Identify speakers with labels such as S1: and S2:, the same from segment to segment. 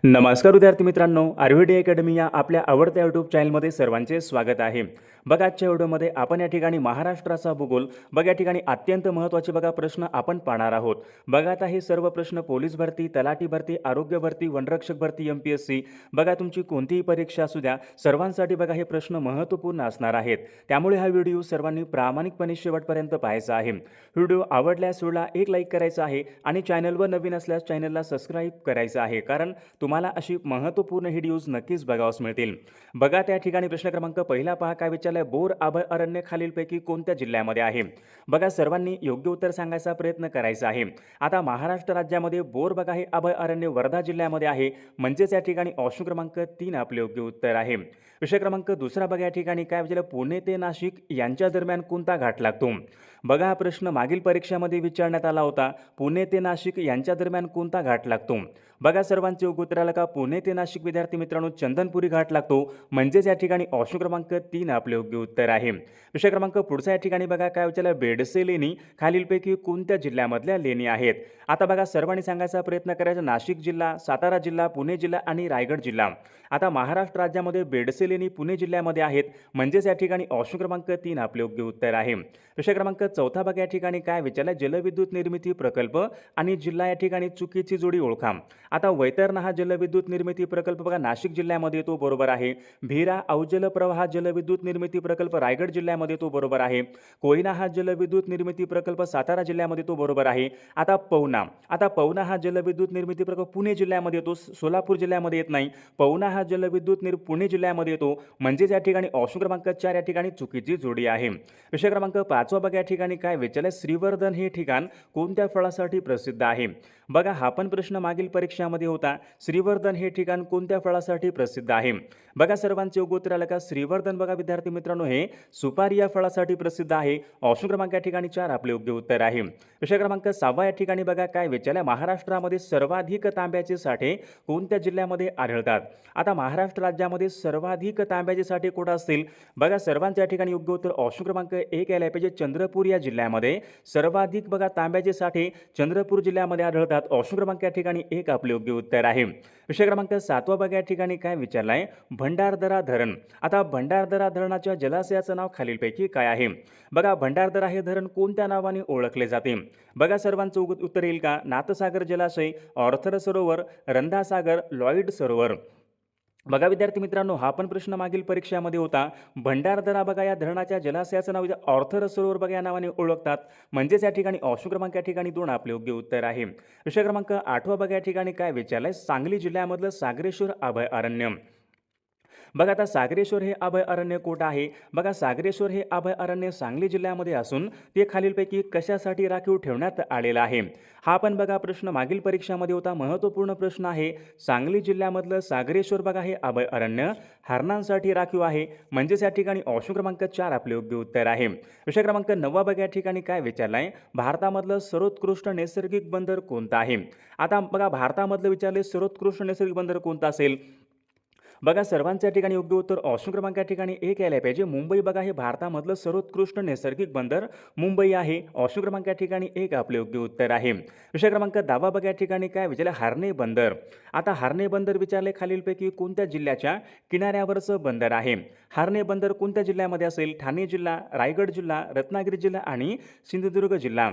S1: नमस्कार विद्यार्थी मित्रांनो, आरव्हीडी अकॅडमी या आपल्या आवडत्या यूट्यूब चॅनलमध्ये सर्वांचे स्वागत आहे। बघा, आजच्या व्हिडिओमध्ये आपण या ठिकाणी महाराष्ट्राचा भूगोल बघा या ठिकाणी अत्यंत महत्त्वाचे बघा प्रश्न आपण पाहणार आहोत। बघा, आता हे सर्व प्रश्न पोलीस भरती, तलाठी भरती, आरोग्य भरती, वनरक्षक भरती, एमपीएससी बघा तुमची कोणतीही परीक्षा असू द्या, सर्वांसाठी बघा हे प्रश्न महत्त्वपूर्ण असणार आहेत। त्यामुळे हा व्हिडिओ सर्वांनी प्रामाणिकपणे शेवटपर्यंत पाहायचा आहे। व्हिडिओ आवडल्यास व्हिडिओला एक लाईक करायचा आहे आणि चॅनलवर नवीन असल्यास चॅनलला सबस्क्राईब करायचं आहे, कारण तुम्हाला अशी महत्त्वपूर्ण व्हिडिओज नक्कीच बघावयास मिळतील। बघा, त्या ठिकाणी प्रश्न क्रमांक पहिला पहा, काय विचारलाय, बोर अभयारण्य खालीलपैकी कोणत्या जिल्ह्यामध्ये आहे? बघा, सर्वांनी योग्य उत्तर सांगायचा प्रयत्न करायचा आहे। आता महाराष्ट्र राज्यामध्ये बोर बघा हे अभयारण्य वर्धा जिल्ह्यामध्ये आहे, म्हणजेच या ठिकाणी ऑप्शन क्रमांक 3 आपले योग्य उत्तर आहे। विषय क्रमांक दुसरा बघा, या ठिकाणी काय विचारलं, पुणे ते नाशिक यांच्या दरम्यान कोणता घाट लागतो? बघा, हा प्रश्न मागील परीक्षेमध्ये विचारण्यात आला होता, पुणे ते नाशिक यांच्या दरम्यान कोणता घाट लागतो? बघा, सर्वांचे योग्य उत्तर आलं का? पुणे ते नाशिक विद्यार्थी मित्रांनो चंदनपुरी घाट लागतो, म्हणजेच या ठिकाणी ऑप्शन क्रमांक 3 आपले योग्य उत्तर आहे। विषय क्रमांक पुढचा या ठिकाणी बघा, काय विचारलं, बेडसे लेणी खालीलपैकी कोणत्या जिल्ह्यामधल्या लेणी आहेत? आता बघा, सर्वांनी सांगायचा प्रयत्न करायचा, नाशिक जिल्हा, सातारा जिल्हा, पुणे जिल्हा आणि रायगड जिल्हा। आता महाराष्ट्र राज्यामध्ये बेडसे लेणी पुणे जिल्ह्यामध्ये आहेत, म्हणजेच या ठिकाणी ऑप्शन क्रमांक 3 आपले योग्य उत्तर आहे। विषय क्रमांक चौथा बघा, या ठिकाणी काय विचारलं, जलविद्युत निर्मिती प्रकल्प आणि जिल्हा या ठिकाणी चुकीची जोडी ओळखा। आता वैतरणा हा जलविद्युत निर्मिती प्रकल्प बघा नाशिक जिल्ह्यामध्ये येतो, बरोबर आहे। भीरा अवजल प्रवाह जलविद्युत निर्मिती प्रकल्प रायगड जिल्ह्यामध्ये येतो, बरोबर आहे। कोयना हा जलविद्युत निर्मिती प्रकल्प सातारा जिल्ह्यामध्ये येतो, बरोबर आहे। आता पवना हा जलविद्युत निर्मिती प्रकल्प पुणे जिल्ह्यामध्ये येतो, सोलापूर जिल्ह्यामध्ये येत नाही। पवना हा जलविद्युत पुणे जिल्ह्यामध्ये येतो, म्हणजेच या ठिकाणी ऑप्शन क्रमांक 4 या ठिकाणी चुकीची जोडी आहे। विषय क्रमांक 5 बघा, या ठिकाणी काय विचारले, श्रीवर्धन हे ठिकाण कोणत्या फळासाठी प्रसिद्ध आहे? बघा, हा पण प्रश्न मागील परीक्षामध्ये होता, श्रीवर्धन हे ठिकाण कोणत्या फळासाठी प्रसिद्ध आहे? बघा, सर्वांचे योग्य उत्तर आलं का? श्रीवर्धन बघा विद्यार्थी मित्रांनो हे सुपारी या फळासाठी प्रसिद्ध आहे। ऑप्शन क्रमांक या ठिकाणी 4 आपले योग्य उत्तर आहे। विषय क्रमांक 6 या ठिकाणी बघा, काय विचारले, महाराष्ट्रामध्ये सर्वाधिक तांब्याचे साठे कोणत्या जिल्ह्यामध्ये आढळतात? आता महाराष्ट्र राज्यामध्ये सर्वाधिक तांब्याचे साठे कुठे असतील? बघा, सर्वांच्या या ठिकाणी योग्य उत्तर ऑप्शन क्रमांक 1 यायला पाहिजे, चंद्रपूर या जिल्ह्यामध्ये सर्वाधिक बघा तांब्याचे साठे चंद्रपूर जिल्ह्यामध्ये आढळतात। ऑप्शन क्रमांक या ठिकाणी 1 आपले योग्य उत्तर आहे। विषय क्रमांक 7 बघा, या ठिकाणी काय विचारलाय, भंडारदरा धरण। आता भंडारदरा धरणाच्या जलाशयाचं नाव खालीलपैकी काय आहे? बघा, भंडारदरा हे धरण कोणत्या नावाने ओळखले जाते? बघा, सर्वांचं उत्तर येईल का? नाथसागर जलाशय, ऑर्थर सरोवर, रंधासागर, लॉईड सरोवर। बघा विद्यार्थी मित्रांनो, हा पण प्रश्न मागील परीक्षामध्ये होता। भंडारदरा बघा या धरणाच्या जलाशयाचं नाव ऑर्थर सरोवर बघा या नावाने ओळखतात, म्हणजेच या ठिकाणी ऑप्शन क्रमांक या ठिकाणी 2 आपले योग्य उत्तर आहे। विषय क्रमांक 8 बघा, या ठिकाणी काय विचारलंय, सांगली जिल्ह्यामधलं सागरेश्वर अभयारण्य। बघा, आता सागरेश्वर हे अभयारण्य कुठे आहे? बघा, सागरेश्वर हे अभयारण्य सांगली जिल्ह्यामध्ये असून ते खालीलपैकी कशासाठी राखीव ठेवण्यात आलेलं आहे? हा पण बघा प्रश्न मागील परीक्षामध्ये होता, महत्त्वपूर्ण प्रश्न आहे। सांगली जिल्ह्यामधलं सागरेश्वर बघा हे अभयारण्य हरणांसाठी राखीव आहे, म्हणजेच या ठिकाणी ऑप्शन क्रमांक 4 आपले योग्य उत्तर आहे। विषय क्रमांक 9 बघा, या ठिकाणी काय विचारलंय, भारतामधलं सर्वोत्कृष्ट नैसर्गिक बंदर कोणतं आहे? आता बघा, भारतामधलं विचारले सर्वोत्कृष्ट नैसर्गिक बंदर कोणतं असेल? बघा, सर्वांच्या ठिकाणी योग्य उत्तर ऑप्शन क्रमांक या ठिकाणी 1 यायला पाहिजे, मुंबई बघा हे भारतामधलं सर्वोत्कृष्ट नैसर्गिक बंदर मुंबई आहे। ऑप्शन क्रमांक या ठिकाणी 1 आपले योग्य उत्तर आहे। विषय क्रमांक 10 बघा, या ठिकाणी काय विचारले, हार्ने बंदर। आता हार्ने बंदर विचारले खालीलपैकी कोणत्या जिल्ह्याच्या किनाऱ्यावरचं बंदर आहे? हार्ने बंदर कोणत्या जिल्ह्यामध्ये असेल? ठाणे जिल्हा, रायगड जिल्हा, रत्नागिरी जिल्हा आणि सिंधुदुर्ग जिल्हा।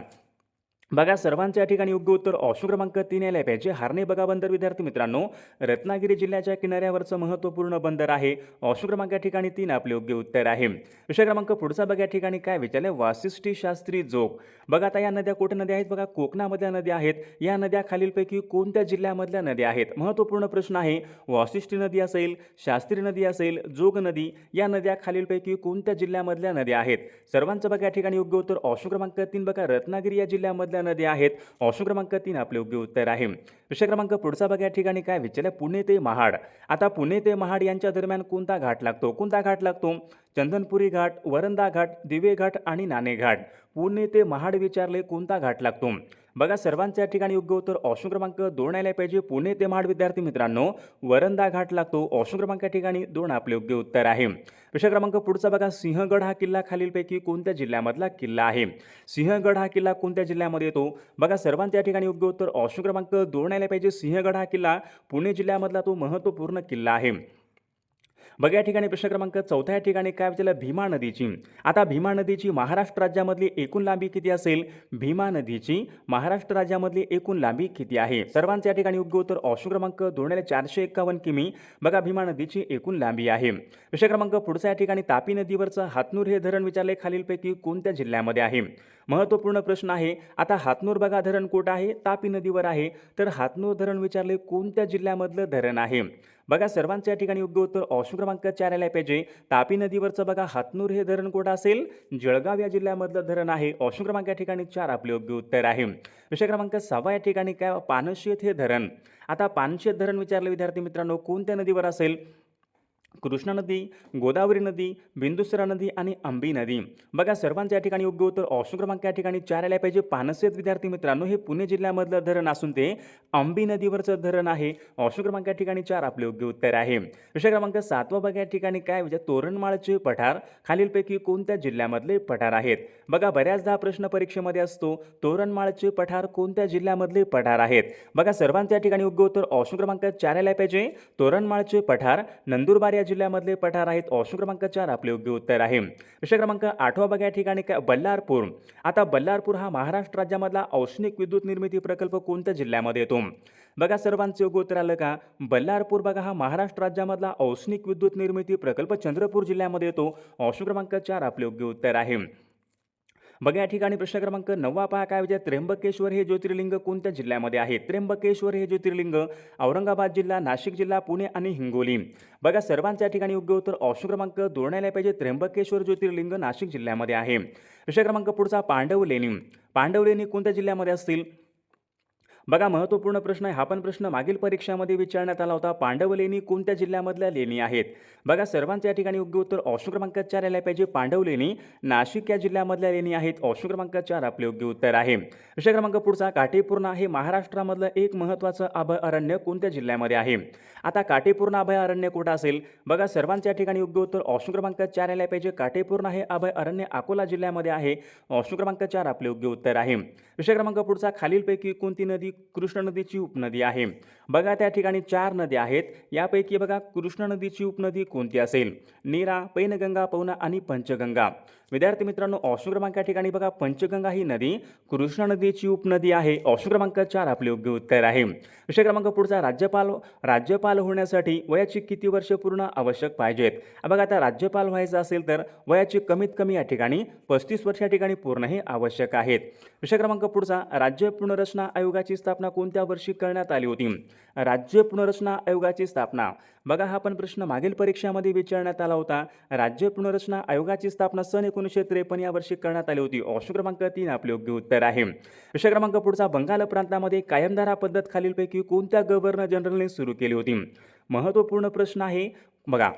S1: बघा, सर्वांच्या या ठिकाणी योग्य उत्तर ऑप्शन क्रमांक 3 यायला पाहिजे, हार्ने बघा बंदर विद्यार्थी मित्रांनो रत्नागिरी जिल्ह्याच्या किनाऱ्यावरचं महत्त्वपूर्ण बंदर आहे। ऑप्शन क्रमांक या ठिकाणी 3 आपले योग्य उत्तर आहे। विषय क्रमांक पुढचा बघा, या ठिकाणी काय विचारले, वाशिष्ठी, शास्त्री, जोग। बघा, आता या नद्या कुठे नद्या आहेत? बघा, कोकणामधल्या नद्या आहेत। या नद्या खालीलपैकी कोणत्या जिल्ह्यामधल्या नद्या आहेत? महत्त्वपूर्ण प्रश्न आहे। वाशिष्ठी नदी असेल, शास्त्री नदी असेल, जोग नदी, या नद्या खालीलपैकी कोणत्या जिल्ह्यामधल्या नद्या आहेत? सर्वांचं बघा या ठिकाणी योग्य उत्तर ऑप्शन क्रमांक 3 बघा, रत्नागिरी या जिल्ह्यामधल्या नद्या आहेत। ऑप्शन क्रमांक 3 आपले योग्य उत्तर आहे। विषय क्रमांक पुढचा बघा, या ठिकाणी काय विचारले, पुणे ते महाड। आता पुणे ते महाड यांच्या दरम्यान कोणता घाट लागतो? कोणता घाट लागतो? चंदनपुरी घाट, वरंदा घाट, दिवे घाट आणि नाणे घाट. पुणे ते महाड विचारले कोणता घाट लागतो? बघा सर्वांचे या ठिकाणी योग्य उत्तर ऑप्शन क्रमांक 2 आले पाहिजे. पुणे ते महाड विद्यार्थी मित्रांनो वरंदा घाट लागतो. ऑप्शन क्रमांक या ठिकाणी 2 आपले योग्य उत्तर आहे. प्रश्न क्रमांक पुढचा बघा, सिंहगड हा किल्ला खालीलपैकी कोणत्या जिल्ह्यामधला किल्ला आहे? सिंहगड हा किल्ला कोणत्या जिल्ह्यामध्ये येतो? बघा सर्वांचे या ठिकाणी योग्य उत्तर ऑप्शन क्रमांक 2 आले पाहिजे. सिंहगड हा किल्ला पुणे जिल्ह्यामधला तो महत्त्वपूर्ण किल्ला आहे. बघा या ठिकाणी प्रश्न क्रमांक 4 या ठिकाणी काय विचारलं? भीमा नदीची. आता भीमा नदीची महाराष्ट्र राज्यामधली एकूण लांबी किती असेल? भीमा नदीची महाराष्ट्र राज्यामधली एकूण लांबी किती आहे? सर्वांचे या ठिकाणी योग्य उत्तर ऑप्शन क्रमांक 2 451 किमी बघा भीमा नदीची एकूण लांबी आहे. प्रश्न क्रमांक पुढचा या ठिकाणी तापी नदीवरचं हातनूर हे धरण विचारले खालीलपैकी कोणत्या जिल्ह्यामध्ये आहे? महत्त्वपूर्ण प्रश्न आहे. आता हातनूर बघा धरण कुठं आहे? तापी नदीवर आहे. तर हातनूर धरण विचारले कोणत्या जिल्ह्यामधलं धरण आहे? बघा सर्वांच्या या ठिकाणी योग्य उत्तर ऑप्शन क्रमांक 4 आले पाहिजे. तापी नदीवरचं बघा हातनूर हे धरण कुठं असेल? जळगाव या जिल्ह्यामधलं धरण आहे. ऑप्शन क्रमांक या ठिकाणी 4 आपले योग्य उत्तर आहे. विषय क्रमांक 6 या ठिकाणी काय? पानशेत हे धरण. आता पानशेत धरण विचारले विद्यार्थी मित्रांनो कोणत्या नदीवर असेल? कृष्णा नदी, गोदावरी नदी, बिंदुसरा नदी आणि अंबी नदी. बघा सर्वांच्या या ठिकाणी योग्य उत्तर ऑप्शन क्रमांक या ठिकाणी 4 आले पाहिजे. पानशेत विद्यार्थी मित्रांनो हे पुणे जिल्ह्यामधलं धरण असून ते अंबी नदीवरचं धरण आहे. ऑप्शन क्रमांक या ठिकाणी 4 आपले योग्य उत्तर आहे. विषय क्रमांक 7 बघा या ठिकाणी काय म्हणजे तोरणमाळचे पठार खालीलपैकी कोणत्या जिल्ह्यामधले पठार आहेत? बघा बऱ्याचदा प्रश्न परीक्षेमध्ये असतो तोरणमाळचे पठार कोणत्या जिल्ह्यामधले पठार आहेत? बघा सर्वांच्या या ठिकाणी योग्य उत्तर ऑप्शन क्रमांक 4 आले पाहिजे. तोरणमाळचे पठार नंदुरबार जिल्ह्यामधले पठार आहेत. ऑप्शन क्रमांक 4 आपले योग्य उत्तर आहे. विषय क्रमांक 8 बघा या ठिकाणी काय? बल्लारपूर. आता बल्लारपूर हा महाराष्ट्र राज्यामधला औष्णिक विद्युत निर्मिती प्रकल्प कोणत्या जिल्ह्यामध्ये येतो? बघा सर्वांचे योग्य उत्तर आलं का? बल्लारपूर बघा हा महाराष्ट्र राज्यामधला औष्णिक विद्युत निर्मिती प्रकल्प चंद्रपूर जिल्ह्यामध्ये येतो. ऑप्शन क्रमांक 4 आपले योग्य उत्तर आहे. बघा या ठिकाणी प्रश्न क्रमांक 9 पहा काय म्हणजे त्र्यंबकेश्वर हे ज्योतिर्लिंग कोणत्या जिल्ह्यामध्ये आहे? त्र्यंबकेश्वर हे ज्योतिर्लिंग औरंगाबाद जिल्हा, नाशिक जिल्हा, पुणे आणि हिंगोली. बघा सर्वांच्या ठिकाणी योग्य उत्तर ऑप्शन क्रमांक 2 आले पाहिजे. त्र्यंबकेश्वर ज्योतिर्लिंग नाशिक जिल्ह्यामध्ये आहे. विषय क्रमांक पुढचा पांडवलेणी. पांडवलेणी कोणत्या जिल्ह्यामध्ये असतील? बघा महत्त्वपूर्ण प्रश्न आहे. हा पण प्रश्न मागील परीक्षामध्ये विचारण्यात आला होता. पांडवलेणी कोणत्या जिल्ह्यामधल्या लेणी आहेत? बघा सर्वांच्या या ठिकाणी योग्य उत्तर ऑप्शन क्रमांक 4 आले पाहिजे. पांडवलेणी नाशिक या जिल्ह्यामधल्या लेणी आहेत. ऑप्शन क्रमांक 4 आपले योग्य उत्तर आहे. विषय क्रमांक पुढचा काटेपूर्णा हे महाराष्ट्रामधलं एक महत्त्वाचं अभयारण्य कोणत्या जिल्ह्यामध्ये आहे? आता काटेपूर्णा अभयारण्य कुठं असेल? बघा सर्वांच्या या ठिकाणी योग्य उत्तर ऑप्शन क्रमांक 4 आले पाहिजे. काटेपूर्णा हे अभयारण्य अकोला जिल्ह्यामध्ये आहे. ऑप्शन क्रमांक 4 आपले योग्य उत्तर आहे. विषय क्रमांक पुढचा खालीलपैकी कोणती नदी कृष्ण नदीची उपनदी आहे? बघा त्या ठिकाणी 4 नद्या आहेत. यापैकी बघा कृष्ण नदीची उपनदी कोणती असेल? नीरा, पैनगंगा, पवना आणि पंचगंगा. विद्यार्थी मित्रांनो ऑप्शन क्रमांक या ठिकाणी बघा पंचगंगा ही नदी कृष्णा नदीची उपनदी आहे. ऑप्शन क्रमांक 4 आपले योग्य उत्तर आहे. विषय क्रमांक पुढचा राज्यपाल होण्यासाठी वयाची किती वर्ष पूर्ण आवश्यक पाहिजेत? बघा आता राज्यपाल व्हायचं असेल तर वयाची कमीत कमी या ठिकाणी 35 वर्ष या ठिकाणी पूर्ण हे आवश्यक आहेत. विषय क्रमांक पुढचा राज्य पुनर्रचना आयोगाची स्थापना कोणत्या वर्षी करण्यात आली होती? राज्य पुनर्रचना आयोगाची स्थापना बघा हा पण प्रश्न मागील परीक्षामध्ये विचारण्यात आला होता. राज्य पुनर्रचना आयोगाची स्थापना सन 1953 या वर्षी करण्यात आली होती. ऑप्शन क्रमांक 3 आपले योग्य उत्तर आहे. विषय क्रमांक पुढचा बंगाल प्रांतामध्ये कायमधारा पद्धत खालीलपैकी कोणत्या गव्हर्नर जनरलने सुरू केली होती? महत्त्वपूर्ण प्रश्न आहे. बघा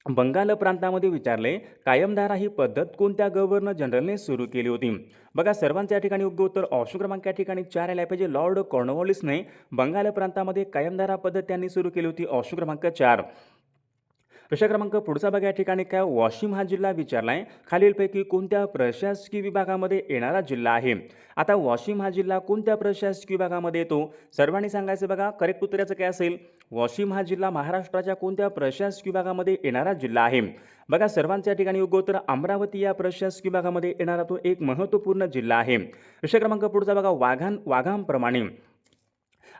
S1: बंगाल प्रांतामध्ये विचारले कायमधारा ही पद्धत कोणत्या गव्हर्नर जनरलने सुरू केली होती? बघा सर्वांच्या या ठिकाणी योग्य उत्तर ऑप्शन क्रमांक या ठिकाणी 4 आले पाहिजे. लॉर्ड कॉर्नवॉलिसने बंगाल प्रांतामध्ये कायमधारा पद्धत त्यांनी सुरू केली होती. ऑप्शन क्रमांक 4. विषय क्रमांक पुढचा बघा या ठिकाणी काय? वाशिम हा जिल्हा विचारलाय खालीलपैकी कोणत्या प्रशासकीय विभागामध्ये येणारा जिल्हा आहे? आता वाशिम हा जिल्हा कोणत्या प्रशासकीय विभागामध्ये येतो? सर्वांनी सांगायचं बघा. करेक्ट उत्तराचं काय असेल? वाशिम हा जिल्हा महाराष्ट्राच्या कोणत्या प्रशासकीय विभागामध्ये येणारा जिल्हा आहे? बघा सर्वांच्या ठिकाणी योग्य उत्तर अमरावती या प्रशासकीय विभागामध्ये येणारा तो एक महत्त्वपूर्ण जिल्हा आहे. विषय क्रमांक पुढचा बघा वाघांप्रमाणे.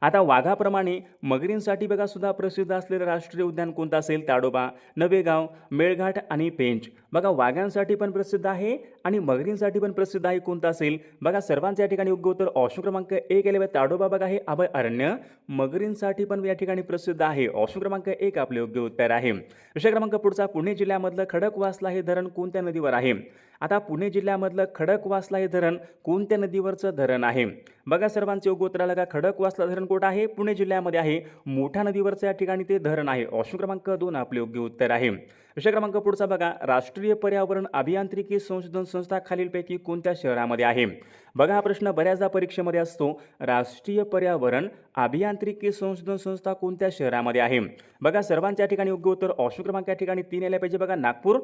S1: आता वाघाप्रमाणे मगरींसाठी बघा सुद्धा प्रसिद्ध असलेलं राष्ट्रीय उद्यान कोणतं असेल? ताडोबा, नवेगाव, मेळघाट आणि पेंच. बघा वाघांसाठी पण प्रसिद्ध आहे आणि मगरींसाठी पण प्रसिद्ध आहे. कोणतं असेल? बघा सर्वांच्या या ठिकाणी योग्य उत्तर ऑप्शन क्रमांक 1 आले. ताडोबा बघा हे अभयारण्य मगरींसाठी पण या ठिकाणी प्रसिद्ध आहे. ऑप्शन क्रमांक 1 आपले योग्य उत्तर आहे. विषय क्रमांक पुढचा पुणे जिल्ह्यामधलं खडकवासला हे धरण कोणत्या नदीवर आहे? आता पुणे जिल्ह्यामधलं खडकवासला हे धरण कोणत्या नदीवरचं धरण आहे? बघा सर्वांचे योग्य उत्तर आलं का? खडकवासला धरण कुठं आहे? पुणे जिल्ह्यामध्ये आहे. मोठ्या नदीवरचं या ठिकाणी ते धरण आहे. ऑप्शन क्रमांक 2 आपले योग्य उत्तर आहे. विषय क्रमांक पुढचा बघा, राष्ट्रीय पर्यावरण अभियांत्रिकी संशोधन संस्था खालीलपैकी कोणत्या शहरामध्ये आहे? बघा हा प्रश्न बऱ्याचदा परीक्षेमध्ये असतो. राष्ट्रीय पर्यावरण अभियांत्रिकी संशोधन संस्था कोणत्या शहरामध्ये आहे? बघा सर्वांच्या ठिकाणी योग्य उत्तर ऑप्शन क्रमांक या ठिकाणी 3 यायला पाहिजे. बघा नागपूर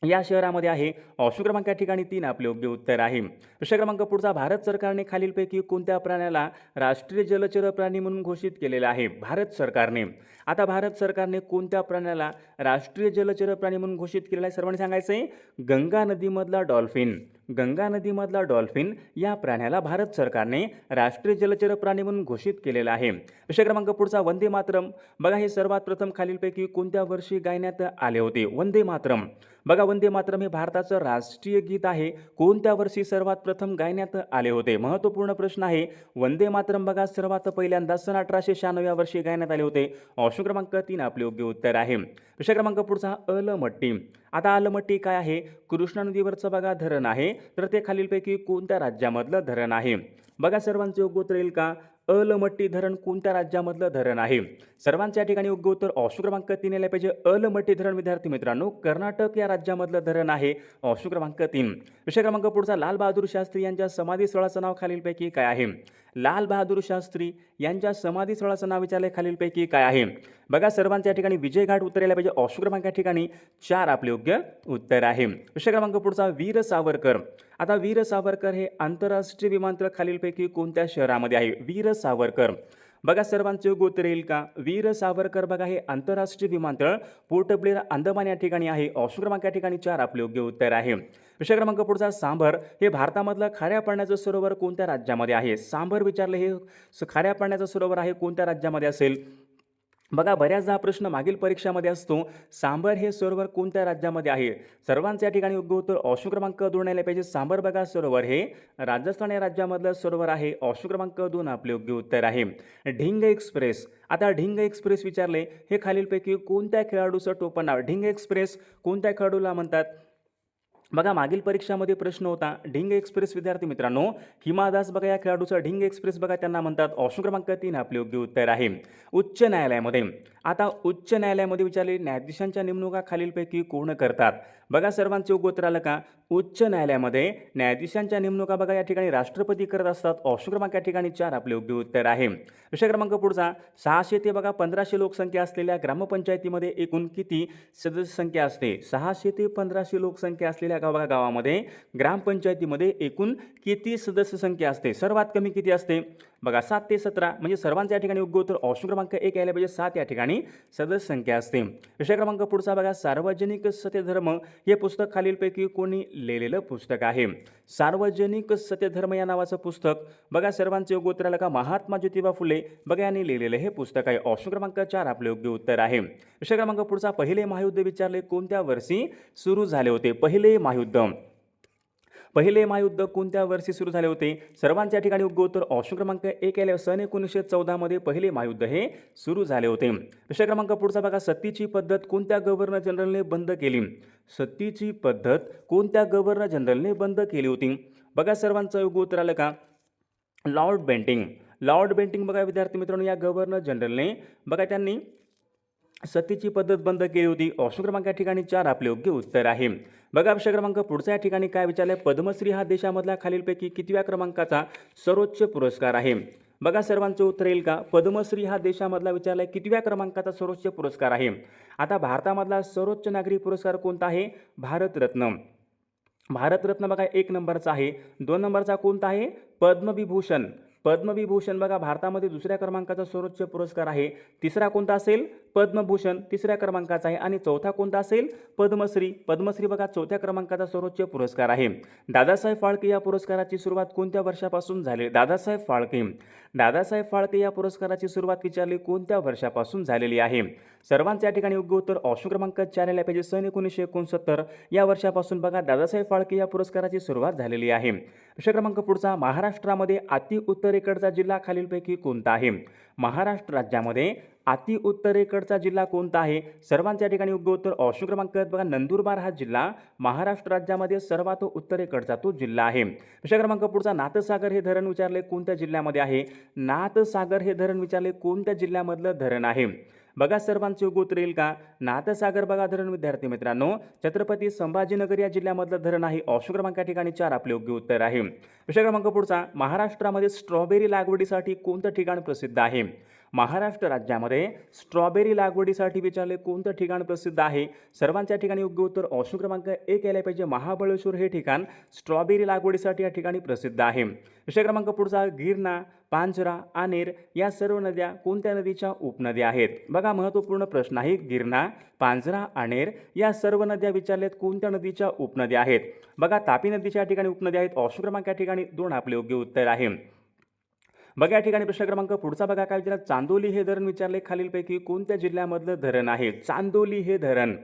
S1: या शहरामध्ये आहे. ऑप्शन क्रमांक या ठिकाणी 3 आपले योग्य उत्तर आहे. विषय क्रमांक पुढचा, भारत सरकारने खालीलपैकी कोणत्या प्राण्याला राष्ट्रीय जलचर प्राणी म्हणून घोषित केलेलं आहे? भारत सरकारने. आता भारत सरकारने कोणत्या प्राण्याला राष्ट्रीय जलचर प्राणी म्हणून घोषित केलेलं आहे? सर्वांनी सांगायचं आहे. गंगा नदीमधला डॉल्फिन. गंगा नदीमधला डॉल्फिन या प्राण्याला भारत सरकारने राष्ट्रीय जलचर प्राणी म्हणून घोषित केलेला आहे. विषय क्रमांक पुढचा, वंदे मातरम. बघा हे सर्वात प्रथम खालीलपैकी कोणत्या वर्षी गायण्यात आले होते? वंदे मातरम. बघा वंदे मातरम हे भारताचं राष्ट्रीय गीत आहे. कोणत्या वर्षी सर्वात प्रथम गायण्यात आले होते? महत्त्वपूर्ण प्रश्न आहे. वंदे मातरम बघा सर्वात पहिल्यांदा सन 1896 या वर्षी गायण्यात आले होते. ऑप्शन क्रमांक 3 आपले योग्य उत्तर आहे. विषय क्रमांक पुढचा, अलमट्टी. आता अलमट्टी काय आहे? कृष्णा नदीवरचं बघा धरण आहे. तर ते खालीलपैकी कोणत्या राज्यामधलं धरण आहे? बघा सर्वांचे योग्य उत्तर येईल का? अलमट्टी धरण कोणत्या राज्यामधलं धरण आहे? सर्वांच्या ठिकाणी योग्य उत्तर ऑप्शन क्रमांक 3 यायला पाहिजे. अलमट्टी धरण विद्यार्थी मित्रांनो कर्नाटक या राज्यामधलं धरण आहे. ऑप्शन क्रमांक 3. विषय क्रमांक पुढचा, लाल बहादूर शास्त्री यांच्या समाधीस्थळाचं नाव खालीलपैकी काय आहे? लाल बहादूर शास्त्री यांच्या समाधीस्थळाचं नाव विचारले खालीलपैकी काय आहे? बघा सर्वांच्या ठिकाणी विजय घाट उत्तर यायला पाहिजे. ऑप्शन क्रमांक या ठिकाणी 4 आपले योग्य उत्तर आहे. विषय क्रमांक पुढचा, वीर सावरकर. आता वीर सावरकर हे आंतरराष्ट्रीय विमानतळ खालीलपैकी कोणत्या शहरामध्ये आहे? वीर सावरकर. बघा सर्वांचे योग्य उत्तर येईल का? वीर सावरकर बघा हे आंतरराष्ट्रीय विमानतळ पोर्ट ब्लेअर अंदमान या ठिकाणी आहे. ऑप्शन क्रमांक या ठिकाणी 4 आपले योग्य उत्तर आहे. विषय क्रमांक पुढचा, सांभर हे भारतामधलं खाऱ्या पाण्याचं सरोवर कोणत्या राज्यामध्ये आहे? सांभर विचारले हे खाऱ्या पाण्याचं सरोवर आहे कोणत्या राज्यामध्ये असेल? बघा बऱ्याचदा हा प्रश्न मागील परीक्षामध्ये असतो. सांभर हे सरोवर कोणत्या राज्यामध्ये आहे? सर्वांच्या या ठिकाणी योग्य उत्तर ऑप्शन क्रमांक 2 यायला पाहिजे. सांभर बघा सरोवर हे राजस्थान या राज्यामधलं सरोवर आहे. ऑप्शन क्रमांक 2 आपले योग्य उत्तर आहे. ढिंग एक्सप्रेस. आता ढिंग एक्सप्रेस विचारले हे खालीलपैकी कोणत्या खेळाडूचं टोपण नाव? ढिंग एक्सप्रेस कोणत्या खेळाडूला म्हणतात? बघा मागील परीक्षामध्ये प्रश्न होता. ढिंग एक्सप्रेस विद्यार्थी मित्रांनो हिमा दास बघा या खेळाडूचा ढिंग एक्सप्रेस बघा त्यांना म्हणतात. ऑप्शन क्रमांक 3 आपले योग्य उत्तर आहे. उच्च न्यायालयामध्ये. आता उच्च न्यायालयामध्ये विचारले न्यायाधीशांच्या नेमणुका खालीलपैकी कोण करतात? बघा सर्वांचे योग्य उत्तर आलं का? उच्च न्यायालयामध्ये न्यायाधीशांच्या नेमणुका बघा या ठिकाणी राष्ट्रपती करत असतात. ऑप्शन क्रमांक या ठिकाणी 4 आपले योग्य उत्तर आहे. विषय क्रमांक पुढचा, 600 ते बघा 1500 लोकसंख्या असलेल्या ग्रामपंचायतीमध्ये एकूण किती सदस्य संख्या असते? 600 ते 1500 लोकसंख्या असलेल्या गावामध्ये ग्रामपंचायतीमध्ये एकूण किती सदस्य संख्या असते? सर्वात कमी किती असते? बघा 7 ते 17. म्हणजे सर्वांच्या या ठिकाणी योग्य उत्तर ऑप्शन क्रमांक 1 यायला पाहिजे. 7 या ठिकाणी सदस्य संख्या असते. विषय क्रमांक पुढचा बघा, सार्वजनिक सत्यधर्म हे पुस्तक खालीलपैकी कोणी लिहिलेलं पुस्तक आहे? सार्वजनिक सत्यधर्म या नावाचं पुस्तक बघा सर्वांचे योग्य उत्तर आलं का? महात्मा ज्योतिबा फुले बघा यांनी लिहिलेलं हे पुस्तक आहे. ऑप्शन क्रमांक 4 आपले योग्य उत्तर आहे. विषय क्रमांक पुढचा, पहिले महायुद्ध विचारले कोणत्या वर्षी सुरू झाले होते? पहिले महायुद्ध कोणत्या वर्षी सुरू झाले होते? सर्वांच्या ठिकाणी योग्य उत्तर ऑप्शन क्रमांक 1 यायला. सन 1914 मध्ये पहिले महायुद्ध हे सुरू झाले होते. विषय क्रमांक पुढचा बघा, सत्तीची पद्धत कोणत्या गव्हर्नर जनरलने बंद केली? सत्तीची पद्धत कोणत्या गव्हर्नर जनरलने बंद केली होती? बघा सर्वांचं योग्य उत्तर आलं का? Lord Bentinck. लॉर्ड बेंटिंग बघा विद्यार्थी मित्रांनो या गव्हर्नर जनरलने बघा त्यांनी सत्तेची पद्धत बंद केली होती. ऑप्शन क्रमांक या ठिकाणी 4 आपले योग्य उत्तर आहे. बघा विषय क्रमांक पुढचा या ठिकाणी काय विचारलंय? पद्मश्री हा देशामधला खालीलपैकी कितव्या क्रमांकाचा सर्वोच्च पुरस्कार आहे? बघा सर्वांचे उत्तर येईल का? पद्मश्री हा देशामधला विचारलाय कितव्या क्रमांकाचा सर्वोच्च पुरस्कार आहे? आता भारतामधला सर्वोच्च नागरी पुरस्कार कोणता आहे? भारतरत्न. भारतरत्न बघा 1 नंबरचा आहे. 2 नंबरचा कोणता आहे? पद्मविभूषण. पद्मविभूषण बघा भारतामध्ये 2ऱ्या क्रमांकाचा सर्वोच्च पुरस्कार आहे. तिसरा कोणता असेल? पद्मभूषण 3ऱ्या क्रमांकाचा आहे. आणि चौथा कोणता असेल? पद्मश्री. पद्मश्री बघा 4थ्या क्रमांकाचा सर्वोच्च पुरस्कार आहे. दादासाहेब फाळके या पुरस्काराची सुरुवात कोणत्या वर्षापासून झाली? दादासाहेब फाळके या पुरस्काराची सुरुवात विचारली कोणत्या वर्षापासून झालेली आहे? सर्वांच्या ठिकाणी योग्य उत्तर ऑप्शन क्रमांक 4 यायला पाहिजे. सन 1969 या वर्षापासून बघा दादासाहेब फाळके या पुरस्काराची सुरुवात झालेली आहे. विषय क्रमांक पुढचा, महाराष्ट्रामध्ये अति उत्तरेकडचा जिल्हा खालीलपैकी कोणता आहे? महाराष्ट्र राज्यामध्ये अति उत्तरेकडचा जिल्हा कोणता आहे? सर्वांच्या ठिकाणी योग्य उत्तर ऑप्शन क्रमांक बघा नंदुरबार हा जिल्हा महाराष्ट्र राज्यामध्ये सर्वात उत्तरेकडचा तो जिल्हा आहे. प्रश्न क्रमांक पुढचा नाथसागर हे धरण विचारले कोणत्या जिल्ह्यामध्ये आहे? नाथसागर हे धरण विचारले कोणत्या जिल्ह्यामधलं धरण आहे? बघा सर्वांचे योग्य उत्तर येईल का? नाथसागर बघा धरण विद्यार्थी मित्रांनो छत्रपती संभाजीनगर या जिल्ह्यामधलं धरण आहे. ऑप्शन क्रमांक या ठिकाणी 4 आपले योग्य उत्तर आहे. प्रश्न क्रमांक पुढचा महाराष्ट्रामध्ये स्ट्रॉबेरी लागवडीसाठी कोणतं ठिकाण प्रसिद्ध आहे? महाराष्ट्र राज्यामध्ये स्ट्रॉबेरी लागवडीसाठी विचारले कोणतं ठिकाण प्रसिद्ध आहे? सर्वांच्या ठिकाणी योग्य उत्तर ऑप्शन क्रमांक 1 यायला पाहिजे. महाबळेश्वर हे ठिकाण स्ट्रॉबेरी लागवडीसाठी या ठिकाणी प्रसिद्ध आहे. विषय क्रमांक पुढचा गिरणा, पांझरा, आनेर या सर्व नद्या कोणत्या नदीच्या उपनद्या आहेत? बघा महत्त्वपूर्ण प्रश्न आहे. गिरणा, पांझरा, आनेर या सर्व नद्या विचारल्यात कोणत्या नदीच्या उपनद्या आहेत? बघा तापी नदीच्या ठिकाणी उपनद्या आहेत. ऑप्शन क्रमांक या ठिकाणी 2 आपले योग्य उत्तर आहे. बघा या ठिकाणी प्रश्न क्रमांक पुढचा बघा काय विचारलं. चांदोली हे धरण विचारले खालीलपैकी कोणत्या जिल्ह्यामधलं धरण आहे? चांदोली हे धरण.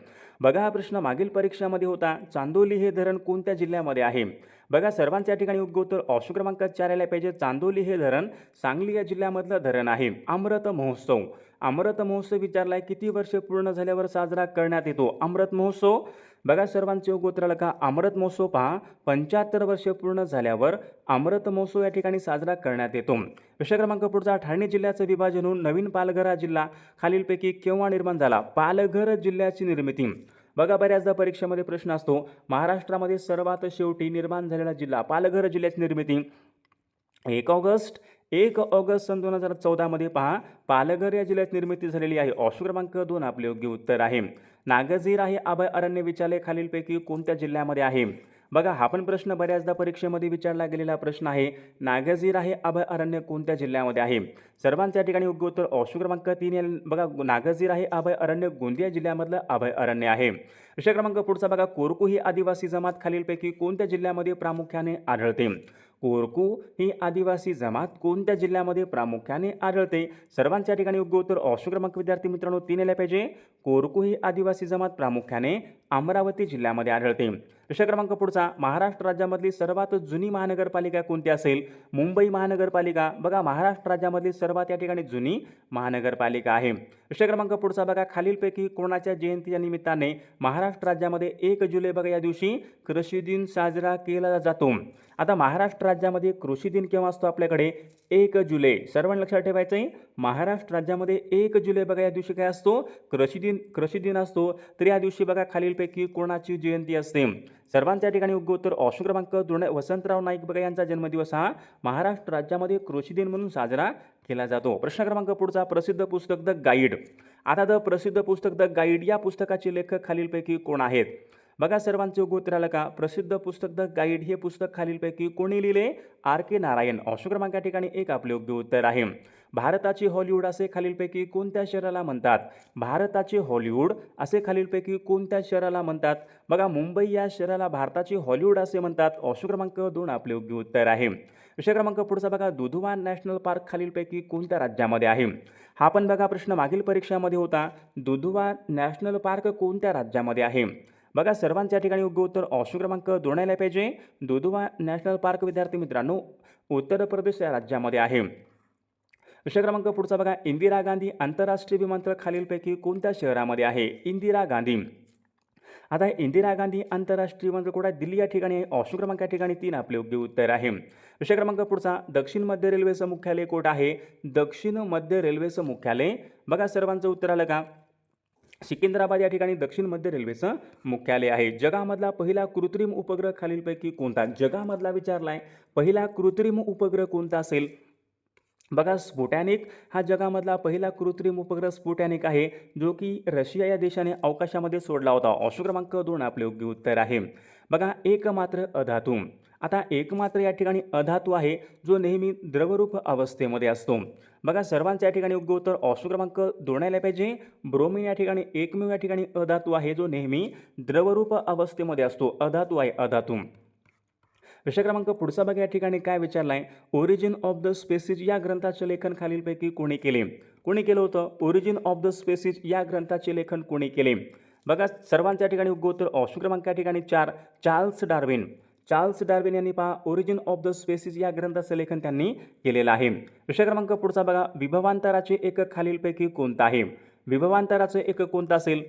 S1: बघा हा प्रश्न मागील परीक्षामध्ये होता. चांदोली हे धरण कोणत्या जिल्ह्यामध्ये आहे? बघा सर्वांच्या या ठिकाणी योग्य उत्तर ऑप्शन क्रमांक 4 यायला पाहिजे. चांदोली हे धरण सांगली या जिल्ह्यामधलं धरण आहे. अमृत महोत्सव. अमृत महोत्सव विचारलाय किती वर्षे पूर्ण झाल्यावर साजरा करण्यात येतो? अमृत महोत्सव बघा सर्वांचे योग्य उत्तर आलं का? अमृत महोत्सव पहा 75 वर्षे पूर्ण झाल्यावर अमृत महोत्सव या ठिकाणी साजरा करण्यात येतो. विषय क्रमांक पुढचा ठाणे जिल्ह्याचं विभाजन होऊन नवीन पालघर हा जिल्हा खालीलपैकी केव्हा निर्माण झाला? पालघर जिल्ह्याची निर्मिती. बघा बऱ्याचदा परीक्षेमध्ये प्रश्न असतो महाराष्ट्रामध्ये सर्वात शेवटी निर्माण झालेला जिल्हा पालघर जिल्ह्याची निर्मिती 1 ऑगस्ट सन 2014 मध्ये पहा पालघर या जिल्ह्यात निर्मिती झालेली आहे. ऑप्शन क्रमांक 2 आपले योग्य उत्तर आहे. नागझीरा हे अभयारण्य विचारले खालीलपैकी कोणत्या जिल्ह्यामध्ये आहे? बघा हा पण प्रश्न बऱ्याचदा परीक्षेमध्ये विचारला गेलेला प्रश्न आहे. नागझीरा हे अभयारण्य कोणत्या जिल्ह्यामध्ये आहे? सर्वांच्या ठिकाणी योग्य उत्तर ऑप्शन क्रमांक 3 बघा नागझीरा हे अभयारण्य गोंदिया जिल्ह्यामधलं अभयारण्य आहे. विषय क्रमांक पुढचा बघा कोरकू ही आदिवासी जमात खालीलपैकी कोणत्या जिल्ह्यामध्ये प्रामुख्याने आढळते? कोरकू ही आदिवासी जमात कोणत्या जिल्ह्यामध्ये प्रामुख्याने आढळते? सर्वांच्या ठिकाणी योग्य उत्तर ऑप्शन क्रमांक विद्यार्थी मित्रांनो 3 यायला पाहिजे. कोरकू ही आदिवासी जमात प्रामुख्याने अमरावती जिल्ह्यामध्ये आढळते. विषय क्रमांक पुढचा महाराष्ट्र राज्यामधली सर्वात जुनी महानगरपालिका कोणती असेल? मुंबई महानगरपालिका. बघा महाराष्ट्र राज्यामधली सर्वात या ठिकाणी जुनी महानगरपालिका आहे. विषय क्रमांक पुढचा बघा खालीलपैकी कोणाच्या जयंतीच्या निमित्ताने महाराष्ट्र राज्यामध्ये 1 जुलै बघा या दिवशी कृषी दिन साजरा केला जातो? आता महाराष्ट्र राज्यामध्ये कृषी दिन केव्हा असतो आपल्याकडे? 1 जुलै. सर्वांनी लक्षात ठेवायचं आहे महाराष्ट्र राज्यामध्ये 1 जुलै बघा या दिवशी काय असतो? कृषी दिन असतो. तर या दिवशी बघा खालीलपैकी कोणाची जयंती असते? सर्वांच्या ठिकाणी योग्य उत्तर ऑप्शन क्रमांक 2 वसंतराव नाईक बघा यांचा जन्मदिवस हा महाराष्ट्र राज्यामध्ये कृषी दिन म्हणून साजरा केला जातो. प्रश्न क्रमांक पुढचा प्रसिद्ध पुस्तक द गाईड. आता द प्रसिद्ध पुस्तक द गाईड या पुस्तकाचे लेखक खालीलपैकी कोण आहेत? बघा सर्वांचे योग्य उत्तर आलं का? प्रसिद्ध पुस्तक द गाईड हे पुस्तक खालीलपैकी कोणी लिहिले? R.K. नारायण. ऑप्शन क्रमांक या ठिकाणी 1 आपले योग्य उत्तर आहे. भारताचे हॉलिवूड असे खालीलपैकी कोणत्या शहराला म्हणतात? भारताचे हॉलिवूड असे खालीलपैकी कोणत्या शहराला म्हणतात? बघा मुंबई या शहराला भारताचे हॉलिवूड असे म्हणतात. ऑप्शन क्रमांक 2 आपले योग्य उत्तर आहे. विषय क्रमांक पुढचा बघा दुधवा नॅशनल पार्क खालीलपैकी कोणत्या राज्यामध्ये आहे? हा पण बघा प्रश्न मागील परीक्षामध्ये होता. दुधवा नॅशनल पार्क कोणत्या राज्यामध्ये आहे? बघा सर्वांच्या ठिकाणी योग्य उत्तर ऑप्शन क्रमांक 2 यायला पाहिजे. दुधवा नॅशनल पार्क विद्यार्थी मित्रांनो उत्तर प्रदेश या राज्यामध्ये आहे. विषय क्रमांक पुढचा बघा इंदिरा गांधी आंतरराष्ट्रीय विमानतळ खालीलपैकी कोणत्या शहरामध्ये आहे? इंदिरा गांधी. आता इंदिरा गांधी आंतरराष्ट्रीय विमानतळ कुठे आहे? दिल्ली या ठिकाणी आहे. ऑप्शन क्रमांक या ठिकाणी 3 आपले योग्य उत्तर आहे. विषय क्रमांक पुढचा दक्षिण मध्य रेल्वेचं मुख्यालय कोठे आहे? दक्षिण मध्य रेल्वेचं मुख्यालय बघा सर्वांचं उत्तर आलं का? सिकंदराबाद या ठिकाणी दक्षिण मध्य रेल्वेचं मुख्यालय आहे. जगामधला पहिला कृत्रिम उपग्रह खालीलपैकी कोणता? जगामधला विचारलाय पहिला कृत्रिम उपग्रह कोणता असेल? बघा स्पुटॅनिक हा जगामधला पहिला कृत्रिम उपग्रह स्पुटॅनिक आहे जो की रशिया या देशाने अवकाशामध्ये सोडला होता. ऑप्शन क्रमांक 2 आपले योग्य उत्तर आहे. बघा एकमात्र अधातू. आता एकमात्र या ठिकाणी अधातू आहे जो नेहमी द्रवरूप अवस्थेमध्ये असतो. बघा सर्वांच्या या ठिकाणी योग्य उत्तर ऑप्शन क्रमांक 2 यायला पाहिजे. ब्रोमिन या ठिकाणी एकमेव या ठिकाणी अधातू आहे जो नेहमी द्रवरूप अवस्थेमध्ये असतो. अधातू आहे अधातू. विषय क्रमांक पुढचा बघा या ठिकाणी काय विचारलाय? ओरिजिन ऑफ द स्पेसिस या ग्रंथाचे लेखन खालीलपैकी कोणी केले? कोणी केलं होतं? ओरिजिन ऑफ द स्पेसिस या ग्रंथाचे लेखन कोणी केले? बघा सर्वांच्या ठिकाणी योग्य उत्तर ऑप्शन क्रमांक या ठिकाणी 4 चार्ल्स डार्विन. चार्ल्स डार्विन यांनी पहा ओरिजिन ऑफ द स्पेसीज या ग्रंथाचं लेखन त्यांनी केलेलं आहे. विषय क्रमांक पुढचा बघा, विभवांतराचे एकक खालीलपैकी कोणतं आहे? विभवांतराचं एकक कोणतं असेल?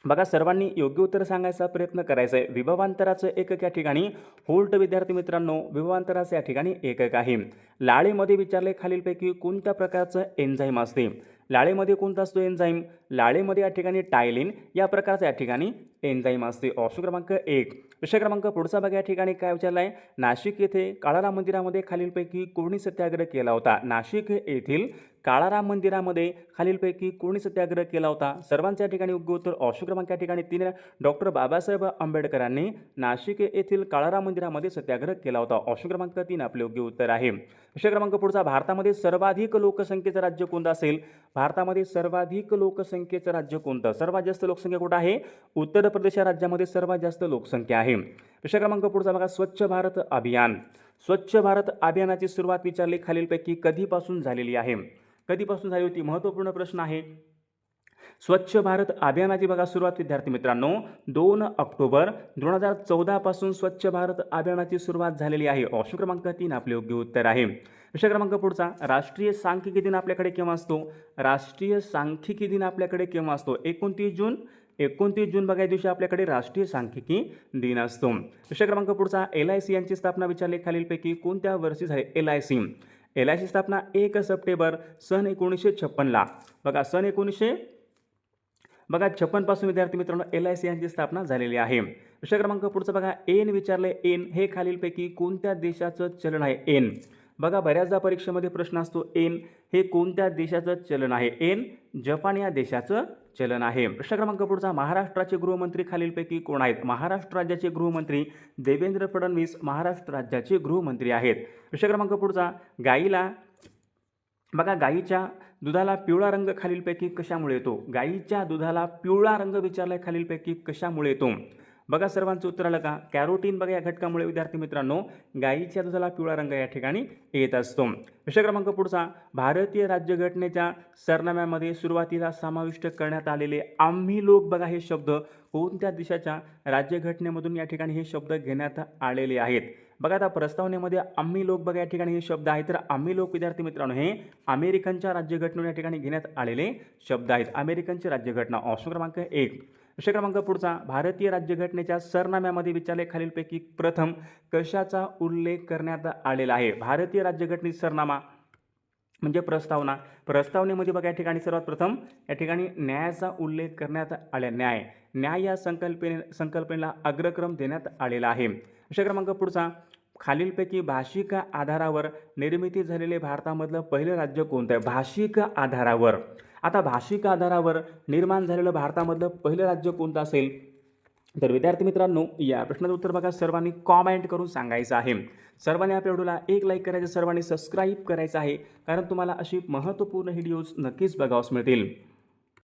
S1: बघा सर्वांनी योग्य उत्तर सांगायचा प्रयत्न करायचा आहे. विभवांतराचं एकक या ठिकाणी व्होल्ट विद्यार्थी मित्रांनो, विभवांतराचं या ठिकाणी एकक आहे. लाळेमध्ये विचारले खालीलपैकी कोणत्या प्रकारचं एन्झाईम असते? लाळेमध्ये कोणता असतो एन्झाईम? लाळेमध्ये या ठिकाणी टायलिन या प्रकारचं या ठिकाणी एन्झाईम असते. ऑप्शन क्रमांक 1. विषय क्रमांक पुढचा बघा, या ठिकाणी काय विचारलं आहे? नाशिक येथे काळाराम मंदिरामध्ये खालीलपैकी कोणी सत्याग्रह केला होता? नाशिक येथील काळाराम मंदिरामध्ये खालीलपैकी कोणी सत्याग्रह केला होता? सर्वांच्या ठिकाणी योग्य उत्तर ऑप्शन क्रमांक या ठिकाणी 3. डॉक्टर बाबासाहेब आंबेडकरांनी नाशिक येथील काळाराम मंदिरामध्ये सत्याग्रह केला होता. ऑप्शन क्रमांक 3 आपले योग्य उत्तर आहे. विषय क्रमांक पुढचा, भारतामध्ये सर्वाधिक लोकसंख्येचं राज्य कोणतं असेल? भारतामध्ये सर्वाधिक लोकसंख्येचं राज्य कोणतं? सर्वात जास्त लोकसंख्या कुठं आहे? उत्तर प्रदेश या राज्यामध्ये सर्वात जास्त लोकसंख्या आहे. विषय क्रमांक पुढचा बघा, स्वच्छ भारत अभियान. स्वच्छ भारत अभियानाची सुरुवात विचारली खालीलपैकी कधीपासून झालेली आहे? कधीपासून झाली होती? महत्त्वपूर्ण प्रश्न आहे. स्वच्छ भारत अभियानाची बघा सुरुवात विद्यार्थी मित्रांनो 2 ऑक्टोबर 2014 पासून स्वच्छ भारत अभियानाची सुरुवात झालेली आहे. ऑप्शन क्रमांक 3 आपले योग्य उत्तर आहे. विषय क्रमांक पुढचा, राष्ट्रीय सांख्यिकी दिन आपल्याकडे केव्हा असतो? राष्ट्रीय सांख्यिकी दिन आपल्याकडे केव्हा असतो? 29 जून. 29 जून बघा, या दिवशी आपल्याकडे राष्ट्रीय सांख्यिकी दिन असतो. विषय क्रमांक पुढचा, LIC यांची स्थापना विचारली खालीलपैकी कोणत्या वर्षी झाली? LIC स्थापना 1 सप्टेंबर सन 1956 बघा, सन 1956 पासून विद्यार्थी मित्रांनो LIC यांची स्थापना झालेली आहे. विषय क्रमांक पुढचा बघा, एन विचारले. एन हे खालीलपैकी कोणत्या देशाचं चलन आहे? एन बघा, बऱ्याचदा परीक्षेमध्ये प्रश्न असतो, एन हे कोणत्या देशाचं चलन आहे? एन जपान या देशाचं चलन आहे. विषय क्रमांक पुढचा, महाराष्ट्राचे गृहमंत्री खालीलपैकी कोण आहेत? महाराष्ट्र राज्याचे गृहमंत्री देवेंद्र फडणवीस महाराष्ट्र राज्याचे गृहमंत्री आहेत. विषय क्रमांक पुढचा, गाईला बघा, गाईच्या दुधाला पिवळा रंग खालीलपैकी कशामुळे येतो? गाईच्या दुधाला पिवळा रंग विचारलाय खालीलपैकी कशामुळे येतो? बघा सर्वांचं उत्तर आलं का? कॅरोटीन बघा, या घटकामुळे विद्यार्थी मित्रांनो गाईच्या दुधाला पिवळा रंग या ठिकाणी येत असतो. विषय क्रमांक पुढचा, भारतीय राज्यघटनेच्या सरनाम्यामध्ये सुरुवातीला समाविष्ट करण्यात आलेले आम्ही लोक बघा, हे शब्द कोणत्या देशाच्या राज्यघटनेमधून या ठिकाणी हे शब्द घेण्यात आलेले आहेत? बघा, आता प्रस्तावनेमध्ये आम्ही लोक बघा या ठिकाणी हे शब्द आहेत. तर आम्ही लोक विद्यार्थी मित्रांनो हे अमेरिकनच्या राज्यघटनेतून या ठिकाणी घेण्यात आलेले शब्द आहेत. अमेरिकनची राज्यघटना. ऑप्शन क्रमांक 1. विषय क्रमांक पुढचा, भारतीय राज्यघटनेच्या सरनाम्यामध्ये विचारले खालीलपैकी प्रथम कशाचा उल्लेख करण्यात आलेला आहे? भारतीय राज्यघटनेचा सरनामा म्हणजे प्रस्तावना. प्रस्तावनेमध्ये बघा या ठिकाणी सर्वात प्रथम या ठिकाणी न्यायाचा उल्लेख करण्यात आला. न्याय या संकल्पनेला अग्रक्रम देण्यात आलेला आहे. विषय क्रमांक पुढचा, खालीलपैकी भाषिक आधारावर निर्मिती झालेले भारतामधलं पहिलं राज्य कोणतं आहे? भाषिक आधारावर. आता भाषिक आधारावर निर्माण झालेलं भारतामधलं पहिलं राज्य कोणतं असेल? तर विद्यार्थी मित्रांनो या प्रश्नाचं उत्तर बघा सर्वांनी कॉमेंट करून सांगायचं आहे. सर्वांनी आपल्या व्हिडिओला एक लाईक करायचं, सर्वांनी सबस्क्राईब करायचं आहे, कारण तुम्हाला अशी महत्त्वपूर्ण व्हिडिओज नक्कीच बघावयास मिळतील.